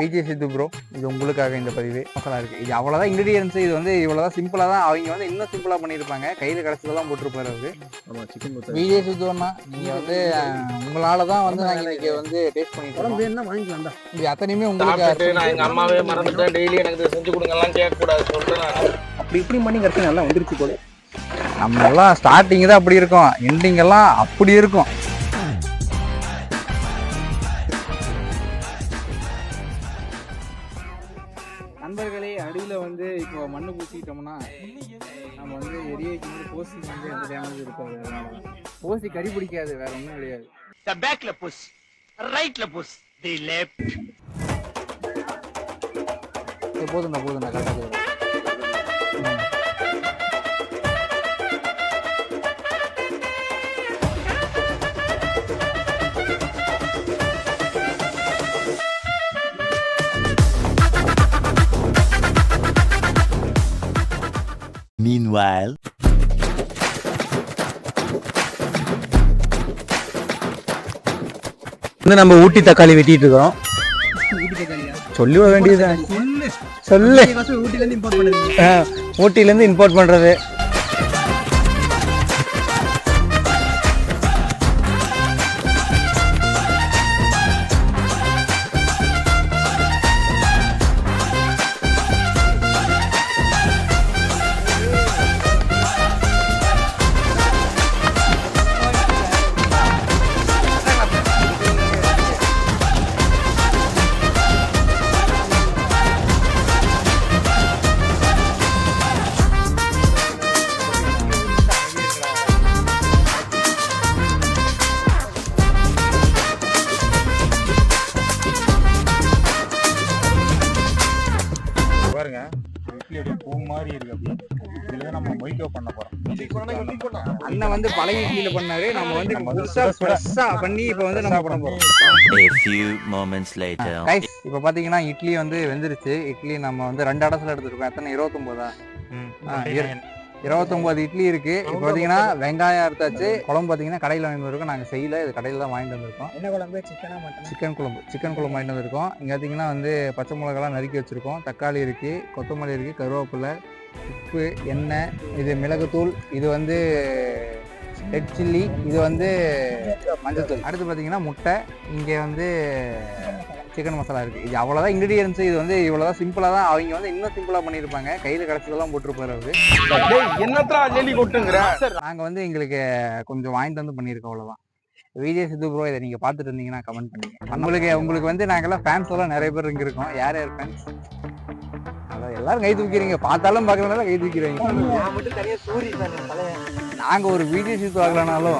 விஜய் சித்து bro, இது உங்களுக்காக இந்த பதிவு மசாலா இருக்குது. இது அவ்வளோதான் இன்க்ரீடியன்ஸ். இது வந்து இவ்வளோதான் சிம்பிளாக தான். அவங்க வந்து இன்னும் சிம்பிளாக பண்ணியிருப்பாங்க. கையில் கிடச்சதெல்லாம் போட்டிருப்பாரு அவரு. விஜய் சித்துன்னா நீங்கள் வந்து உங்களால் தான் வந்து நாங்கள் இன்னைக்கு வந்து டேஸ்ட் பண்ணிட்டு வேணும்னா வாங்கிக்கலாம்டா. இது அத்தனையுமே உங்களுக்கு. நான் எங்கள் அம்மாவே மறந்துட்டேன். டெய்லி எனக்கு செஞ்சு கொடுங்கலாம் கேட்கக்கூடாது சொல்லிட்டு அப்படி இப்படி பண்ணி கரெக்டாக நல்லா வந்துருச்சு போல. நம்ம எல்லாம் ஸ்டார்டிங் தான் அப்படி இருக்கும், எண்டிங் எல்லாம் அப்படி இருக்கும். நண்பர்களே, அடியில் வந்து இப்போ மண்ணு பூசிக்கிட்டோம்னா நம்ம வந்து எரிய வைக்கும் போசி வந்து எந்த டேமேஜ் இருக்காது. அதனால போசி கறி பிடிக்காது, வேற ஒன்றும் கிடையாது. பேக்ல புஷ், ரைட்ல புஷ், தி லெஃப்ட். போதும்டா போதும்டா, கரெக்டாக. Meanwhile, நம்ம ஊட்டி தக்காளி வெட்டிட்டு இருக்கோம். சொல்ல வேண்டியது சொல்லு. ஊட்டில இருந்து இம்போர்ட் பண்றது. பாருங்க, இட்லியோட பூ மாதிரி இருக்கு. அப்படி இதுல நம்ம மொய்ட்டோ பண்ண போறோம். அண்ணன் வந்து பழைய இட்லியில பண்ணாரு, நம்ம வந்து ஃப்ரெஷ்ஷா பண்ணி இப்போ வந்து நம்ம பண்ண போறோம். a few moments later. Guys, இப்போ பாத்தீங்கன்னா இட்லி வந்து வெந்துருச்சு. இட்லி நம்ம வந்து 2 அடசல எடுத்துருக்கோம். எத்தனை? 29. 29 இட்லி இருக்கு. இப்போ பாத்தீங்கன்னா வெங்காயம் அறுத்தாச்சு. குழம்பு பாத்தீங்கன்னா கடையில் வாங்கிட்டு வந்திருக்கோம். நாங்கள் செய்யல, இது கடையில் தான் வாங்கிட்டு வந்திருக்கோம். என்ன குழம்பு? சிக்கன் குழம்பு. சிக்கன் குழம்பு வாங்கிட்டு வந்திருக்கோம். இங்கே பார்த்தீங்கன்னா வந்து பச்சை மிளகாலாம் நறுக்கி வச்சிருக்கோம். தக்காளி இருக்கு, கொத்தமல்லி இருக்கு, கருவேப்பிலை, உப்பு, எண்ணெய், இது மிளகுத்தூள், இது வந்து ரெட் சில்லி, இது வந்து மஞ்சத்தூள். அடுத்து பார்த்தீங்கன்னா முட்டை, இங்கே வந்து சிக்கன் மசாலா இருக்குது. இது அவ்வளோதான் இன்க்ரீடியன்ஸ். இது வந்து இவ்வளோதான் சிம்பிளாக தான். அவங்க வந்து இன்னும் சிம்பிளாக பண்ணியிருப்பாங்க. கையில் கிடச்சதெல்லாம் போட்டிருப்பாரு அவரு. நாங்கள் வந்து எங்களுக்கு கொஞ்சம் வாங்கிட்டு வந்து பண்ணியிருக்கோம், அவ்வளோதான். விஜய் சித்து ப்ரோ, இதை நீங்கள் பார்த்துட்டு இருந்தீங்கன்னா கமெண்ட் பண்ணுங்க. உங்களுக்கு வந்து நாங்கள்லாம் ஃபேன்ஸ் எல்லாம் நிறைய பேர் இங்கே இருக்கோம். யார் யார் ஃபேன்ஸ்? அதான் எல்லாரும் கை தூக்கிறீங்க, பார்த்தாலும் பார்க்குறதுனால கை தூக்கிறீங்க. நாங்கள் ஒரு விஜய் சித்து ஆகலனாலும்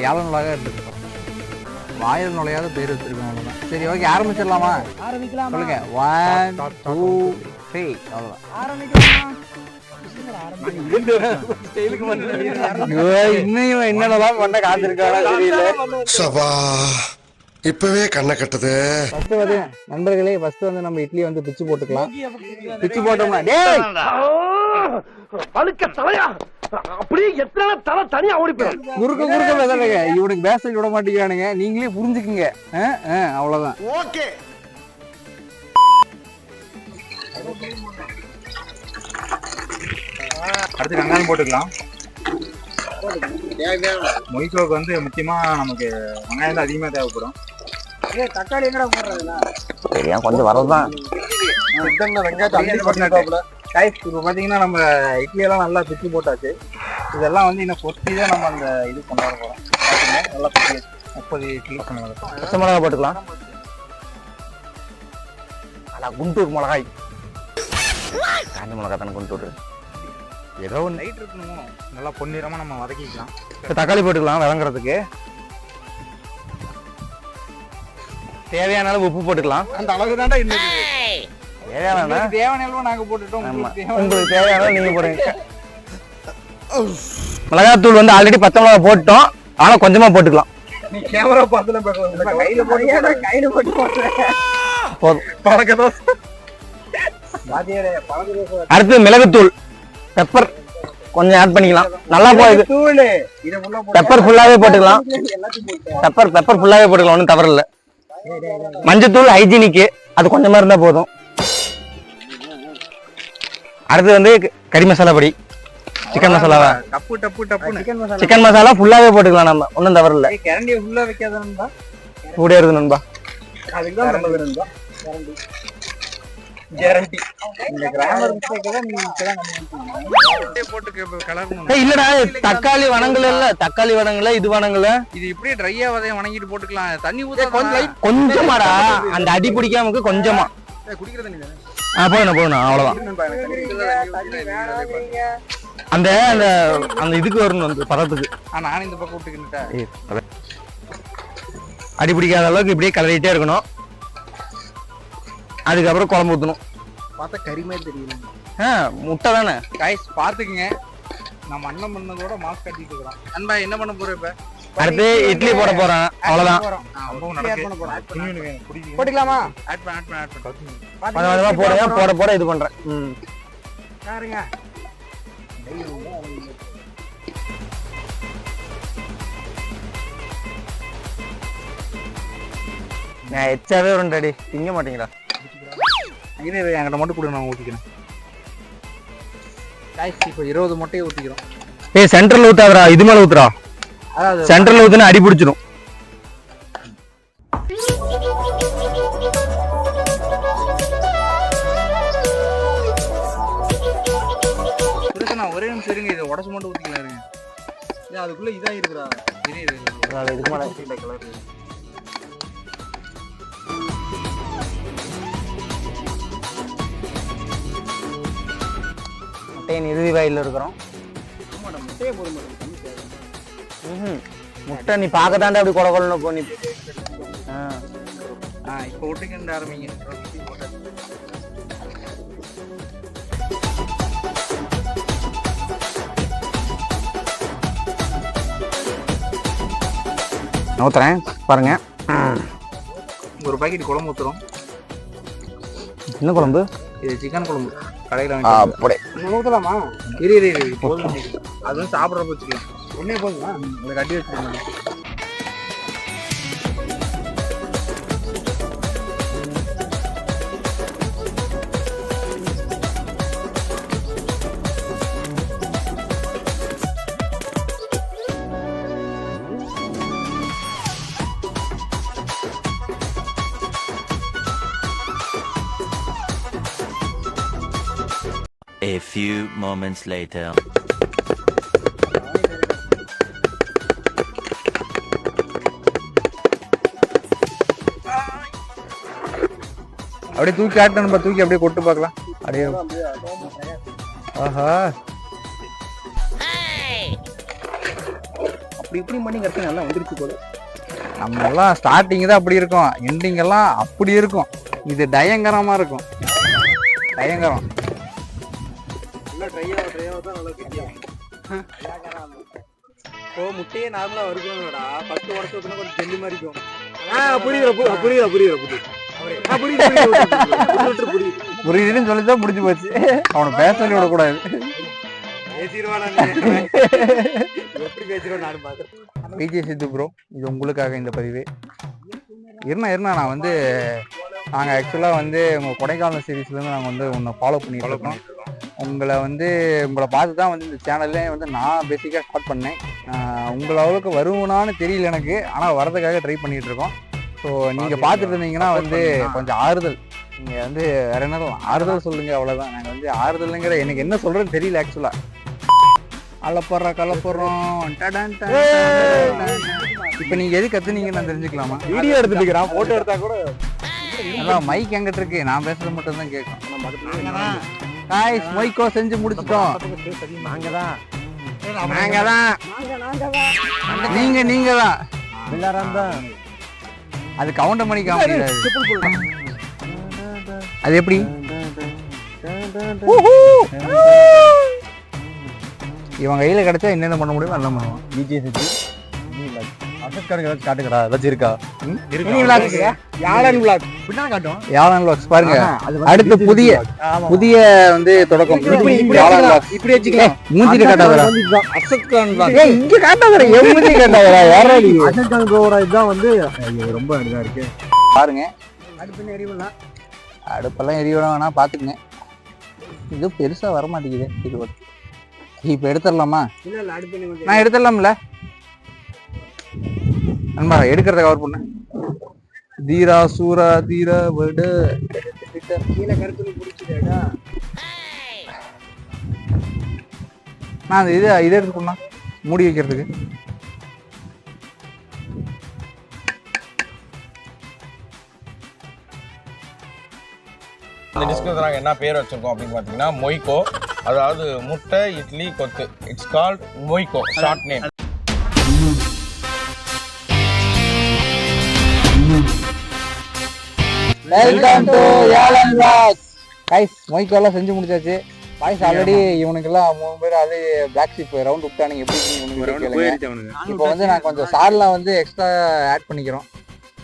700 எடுத்துருக்கோம். வாயில் நுழையாத பேர் வச்சிருக்கோம், அவ்வளோதான். சரி, ஓகே, ஆரம்பிச்சிடலாமா? ஆரம்பிக்கலாம். சொல்லுங்க. 1 2 3 அவ்வளோதான். இன்னும் என்னென்னலாம் பண்ண காத்திருக்காரா தெரியல. இப்பவே கண்ணை கட்டுது. நண்பர்களே, ஃபர்ஸ்ட் வந்து நம்ம இட்லி வந்து பிச்சு போட்டுக்கலாம். பிச்சு போட்டோம்னா டேய் அழுக்க தலையா அப்படியே எத்தனை தலை தனியா ஓடி போயிடும். குறுக்க பேசாதீங்க, இவனுக்கு பேச விட மாட்டேங்கிறானுங்க. நீங்களே புரிஞ்சுக்குங்க, அவ்வளவுதான். ஓகே, அடுத்து வெங்காயம் போட்டுக்கலாம். மொய்ட்டோக்கு வந்து முக்கியமா நமக்கு வெங்காயம் தான் அதிகமா தேவைப்படும். தக்காளி எங்கடா போடுறதுல சரியா கொஞ்சம் வரதுதான். இப்போ பார்த்தீங்கன்னா நம்ம இட்லியெல்லாம் நல்லா பிச்சு போட்டாச்சு. இதெல்லாம் வந்து இன்னும் பொத்தி தான் நம்ம அந்த இது கொண்டாட போகிறோம். நல்லா 30 இட்லி பச்சை மிளகாய் போட்டுக்கலாம். ஆனால் குண்டூர் மிளகாய், காஞ்ச மிளகாய் தானே குண்டூர். ஏதோ ஒன்று லைட் இருக்கணும், நல்லா பொன்னிறமாக நம்ம வதக்கிக்கலாம். தக்காளி போட்டுக்கலாம் வதங்குறதுக்கு. தேவையான அளவு உப்பு போட்டுக்கலாம். அந்த அளவுக்கு தாண்டா இன்னும் தேவையான அளவு நாங்க போட்டுட்டோம். உங்களுக்கு தேவையான அளவு நீங்க போடுங்க. மிளகாத்தூள் வந்து ஆல்ரெடி பச்சை மிளகாய் போட்டோம், ஆனா கொஞ்சமா போட்டுக்கலாம். நீ கேமரா பார்த்துல கையில போட்டு போடுறேன். அடுத்து மிளகுத்தூள், பெப்பர் கொஞ்சம் ஆட் பண்ணிக்கலாம். நல்லா போகுது. பெப்பர் ஃபுல்லாவே போட்டுக்கலாம். பெப்பர் ஃபுல்லாவே போட்டுக்கலாம், ஒன்றும் தவறு இல்லை. மஞ்சத்தூள் ஹைஜீனிக்கு அது கொஞ்சமா இருந்தா போதும். அடுத்து வந்து கறி மசாலா பொடி, சிக்கன் மசாலாவா சிக்கன் மசாலா ஃபுல்லாவே போட்டுக்கலாம், நம்ம ஒன்றும் தவறு இல்லை. கூட இருக்கு நண்பா. இல்லடா தக்காளி வணங்கல இது வணங்கல, இது இப்படியே ட்ரையா வணங்கிட்டு போட்டுக்கலாம். தண்ணி ஊத்த கொஞ்சமாடா அந்த அடி பிடிக்காம கொஞ்சமா குடிக்கிற தண்ணி தானே. போதும் அவ்வளவுதான். அந்த அந்த அந்த இதுக்கு வரணும், அந்த பதத்துக்கு. நானும் இந்த பக்கம் விட்டுக்கிட்டேன். அடி பிடிக்காத அளவுக்கு இப்படியே கலரிட்டே இருக்கணும். அதுக்கப்புறம் குழம்பு ஊற்றணும். பார்த்தா கறி மாதிரி தெரியல. முட்டை தானே கைஸ், பார்த்துக்குங்க. நம்ம அண்ணன் பண்ணதோட மாஸ்க் கட்டிட்டு இருக்கிறோம். அன்பா என்ன பண்ண போற இப்ப? அடுத்து இட்லி போட போறேன், அவ்வளவுதான். போட்டுக்கலாமா? போட இது பண்றேன். நான் எச்சாவே ரெண்டடி திங்க மாட்டீங்களா? என்கிட்ட மட்டும் கூட நான் ஊற்றிக்கிறேன். இப்போ 20 முட்டையை ஊற்றிக்கிறோம். சென்ட்ரல் ஊத்தாதரா, இது மேல ஊத்துறா. சென்ட்ரல் ஊத்துனா அடி பிடிச்சிடும். ஒரே நிமிஷம் இருங்க, இதை உடச்சு மட்டும் ஊற்றிக்கலாம் இருங்க. அதுக்குள்ள இதா இருக்குறா. இதுக்கு மேல இறுதி வாயில இருக்கிறோம். முட்டை நீ பார்க்கத்தாண்டா அப்படி கொலை கொள்ளணும் போ. நீ இப்போ விட்டுக்கிட்டு ஆரம்பிங்க. ஊத்துறேன் பாருங்க. ஒரு பாக்கெட் குழம்பு ஊத்துறோம். என்ன குழம்பு? இது சிக்கன் குழம்பு கடையில் அப்படியே ஊற்றலாமா? இரு போதும். அது வந்து சாப்பிட்றப்ப வச்சுக்கலாம். ஒன்னே போதுமா? அதை கட்டி வச்சுக்கோங்க. A few moments later. அப்படியே தூக்கி ஆட்டணும். நம்ம தூக்கி அப்படியே கொட்டு பார்க்கலாம். அப்படியே ஆஹா, அப்படி இப்படி பண்ணி கரெக்டாக நல்லா வந்துருச்சு போல. நம்ம எல்லாம் ஸ்டார்டிங் தான் அப்படி இருக்கும், எண்டிங் எல்லாம் அப்படி இருக்கும். இது பயங்கரமா இருக்கும். பயங்கரம். முட்டையே நார்மலா வருதுடா. ஃபர்ஸ்ட் உடச்சு ஊத்துனா கொஞ்சம் ஜெல்லி மாதிரி இருக்கும். புரியுதுன்னு சொல்லிதான் முடிஞ்சு போச்சு. அவனை பேச சொல்லி விடக்கூடாது. விஜய் சித்து ப்ரோ, இது உங்களுக்காக இந்த பதிவு. இருந்தா நான் வந்து நாங்கள் ஆக்சுவலாக வந்து உங்கள் கொடைக்கானல் சீரீஸ்லேருந்து நாங்கள் வந்து ஒன்று ஃபாலோ பண்ணிட்டு இருக்கோம். உங்களை பார்த்து தான் வந்து இந்த சேனல்லே வந்து நான் பேசிக்காக ஸ்டார்ட் பண்ணேன். உங்களை அளவுக்கு வருவனான்னு தெரியல எனக்கு, ஆனால் வரதுக்காக ட்ரை பண்ணிகிட்டு இருக்கோம். ஸோ நீங்கள் பார்த்துட்டு இருந்தீங்கன்னா வந்து கொஞ்சம் ஆறுதல், நீங்கள் வந்து வேற என்ன ஆறுதல் சொல்லுங்கள், அவ்வளோதான். நாங்கள் வந்து ஆறுதலுங்கிற எனக்கு என்ன சொல்கிறதுன்னு தெரியல ஆக்சுவலாக. கலப்புறோம். இப்போ நீங்கள் எது கற்றுனீங்க நான் தெரிஞ்சுக்கலாமா? வீடியோ எடுத்துக்கிறான், ஃபோட்டோ எடுத்தா கூட. அதான் மைக் எங்கிட்ட இருக்கு, நான் பேசுறது மட்டும் தான் கேட்கும். காய்ஸ், மைக்கோ செஞ்சு முடிச்சிட்டோம். நாங்க தான் நீங்க தான் எல்லாரும் தான். அது கவுண்டர் பண்ணி காமிக்கிறாரு. அது எப்படி? இவன் கையில கிடைச்சா என்னென்ன பண்ண முடியுமோ எல்லாம் பண்ணுவான். விஜய் சித்து காட்டுக்கடா, ஏதாச்சும் இருக்கா? யாழன் விளாக்ஸ் பாருங்க. அடுத்து புதிய வந்து தொடக்கம். இப்படி வச்சுக்கலாம். மூஞ்சிட்டு காட்டாதடா. அசத் கான் விளாக். இங்க காட்டாதடா. மூஞ்சி காட்டாதடா. யாரா நீ? அசத் கான் ப்ரோட இதான் வந்து ரொம்ப இதா இருக்கு. பாருங்க. அடுப்பெல்லாம் எரிய விட வேணா பாத்துக்குங்க. இது பெருசா வர மாட்டேங்குது. இது இப்ப எடுத்துடலாமா? நான் எடுத்துடலாம்ல நண்பா, எடுக்கிறத கவர் பண்ண. தீரா சூரா தீரா விட நான் இது எடுத்து போனா மூடி வைக்கிறதுக்கு. இந்த டிஷ்க்கு நாங்கள் என்ன பேர் வச்சிருக்கோம் அப்படின்னு பார்த்தீங்கன்னா மொய்கோ, அதாவது முட்டை idli kothu. It's called Moiko, short name. Welcome to Elan vlogs. Guys, Moiko எல்லாம் செஞ்சு முடிச்சாச்சு. பாய்ஸ் ஆல்ரெடி இவனுக்கெல்லாம் 3 பேர் அது பிளாக் ஷிப் ரவுண்ட் விட்டானுங்க. எப்படி இப்போ வந்து நான் கொஞ்சம் சார்லாம் வந்து எக்ஸ்ட்ரா ஆட் பண்ணிக்கிறோம்.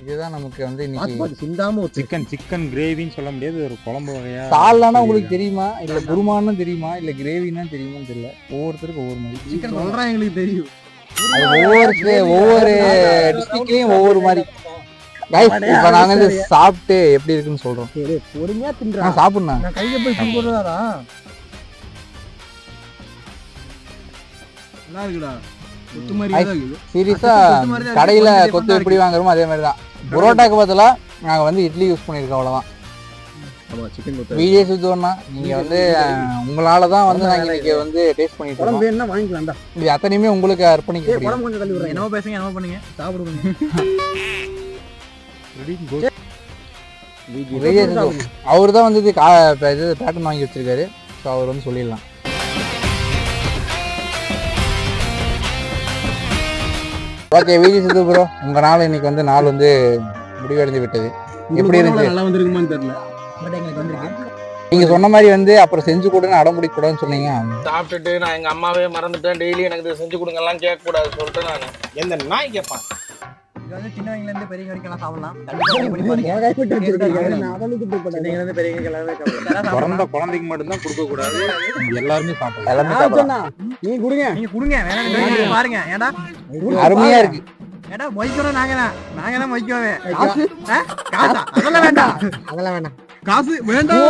இதுதான் நமக்கு வந்து இன்னைக்கு சிந்தாம சிக்கன் கிரேவின்னு சொல்ல முடியாது, ஒரு குழம்பு வகையா. சால்னா உங்களுக்கு தெரியுமா இல்ல குருமான்னு தெரியுமா இல்ல கிரேவின்னு தெரியுமான்னு தெரியல. ஒவ்வொருத்தருக்கும் ஒவ்வொரு மாதிரி சிக்கன் சொல்றேன், எங்களுக்கு தெரியும். அது ஒவ்வொரு டிஸ்ட்ரிக்ட்லயும் ஒவ்வொரு மாதிரி. கைஸ், இப்போ நாங்க வந்து சாப்பிட்டு எப்படி இருக்குன்னு சொல்றோம். பொறுமையா தின்றா. சாப்பிடுண்ணா. நான் கையில போய் கும்பிடுறாரா? நல்லா இருக்குடா. கொத்து மாதிரியே தான் இருக்குது. சீரியஸா கடையில கொத்து எப்படி வாங்குறோமோ அதே மாதிரி தான். புரோட்டாக்கு பதிலா நாங்க வந்து இட்லி யூஸ் பண்ணிருக்கோம், அவ்வளவுதான். ஆமா, சிக்கன் கொத்து. வீடியோ சுத்தோம்னா நீங்க வந்து உங்களால தான் வந்து நாங்க இன்னைக்கு வந்து டேஸ்ட் பண்ணிட்டு இருக்கோம். குழம்பு என்ன வாங்கிக்கலாம்டா. இது அத்தனையுமே உங்களுக்கு அர்ப்பணிக்க குழம்பு கொஞ்சம் தள்ளி விடுறேன். என்னவோ பேசுங்க, என்னவோ பண்ணுங்க, சாப்பிடுங்க. அவர் தான் வந்து இது பேட்டர்ன் வாங்கி வச்சிருக்காரு. ஸோ அவர் வந்து சொல்லிடலாம். ஓகே, வீடியோ சுத்து ப்ரோ, உங்க நாள் இன்னைக்கு வந்து நாள் வந்து முடிவடைந்து விட்டது. எப்படி இருந்துச்சு? நல்லா வந்திருக்குமான்னு தெரியல, பட் எங்களுக்கு வந்திருக்கு. நீங்க சொன்ன மாதிரி வந்து அப்புறம் செஞ்சு கொடுன்னு அடம்பிடிக்க கூடாதுன்னு சொன்னீங்க. சாப்பிட்டுட்டு நான் எங்க அம்மாவே மறந்துட்டேன், டெய்லி எனக்கு இதை செஞ்சு கொடுங்க எல்லாம் கேட்க கூடாது சொல்லிட்டு நான் எந்த நாய் கேட்பான். இது வந்து சின்னவங்கல இருந்து பெரியவங்க வரைக்கும் எல்லாம் சாப்பிடலாம். கண்டிப்பா பண்ணி பாருங்க. சின்னவங்கல இருந்து பெரியவங்க எல்லாமே சாப்பிடலாம். பிறந்த குழந்தைக்கு மட்டும் தான் கொடுக்க கூடாது, எல்லாருமே சாப்பிடலாம். எல்லாமே சாப்பிடலாம். நீங்க கொடுங்க வேணாம் பாருங்க. ஏடா அருமையா இருக்கு. ஏடா மொய்க்கிறோம், நாங்க தான் மொய்க்கவே. காசு அதெல்லாம் வேண்டாம், காசு வேண்டாம்.